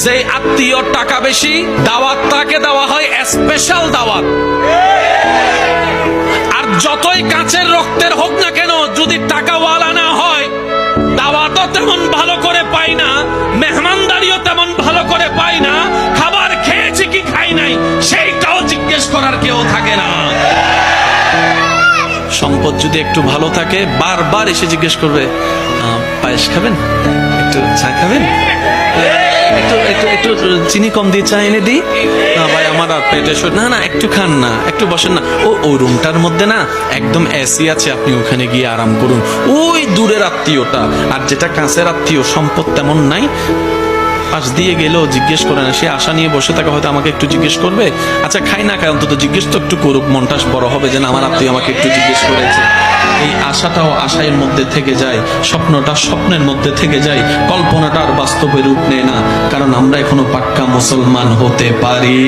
যে আত্মীয় টাকা বেশি, দাওয়াত তাকে দেওয়া হয় স্পেশাল দাওয়াত। আর যতই কাছের রক্তের হোক না কেন, যদি টাকাওয়ালা না হয়, দাওয়াতও তেমন ভালো করে পাই না, মেহমানদারিও তেমন ভালো করে পাই না, খাবার খেয়েছি কি খাই নাই সেইটাও জিজ্ঞেস করার কেউ থাকে না। সম্পদ যদি একটু ভালো থাকে, বারবার এসে জিজ্ঞেস করবে, পায়েস খাবেন, একটু চা খাবেন, একটু চিনি কম দিয়ে চা এনে দিই, না ভাই আমার আর পেটে না না একটু খান না, একটু বসেন না, ওই রুমটার মধ্যে না একদম এসি আছে, আপনি ওখানে গিয়ে আরাম করুন। ওই দূরের আত্মীয়টা। আর যেটা কাছের আত্মীয়, সম্পদ তেমন নাই, পাশ দিয়ে গেলেও জিজ্ঞেস করে না, সে আশা নিয়ে বসে থাকে, হয়তো আমাকে একটু জিজ্ঞেস করবে, আচ্ছা খাই না খাই অন্তত জিজ্ঞেস তো একটু করুক, মনটা বড় হবে যে না আমার আত্মীয় আমাকে একটু জিজ্ঞেস করেছে। এই আশাটাও আশার মধ্যে থেকে যায়, স্বপ্নটা স্বপ্নের মধ্যে থেকে যায়, কল্পনাটা আর বাস্তবে রূপ নেয় না, কারণ আমরা এখনো পাক্কা মুসলমান হতে পারি।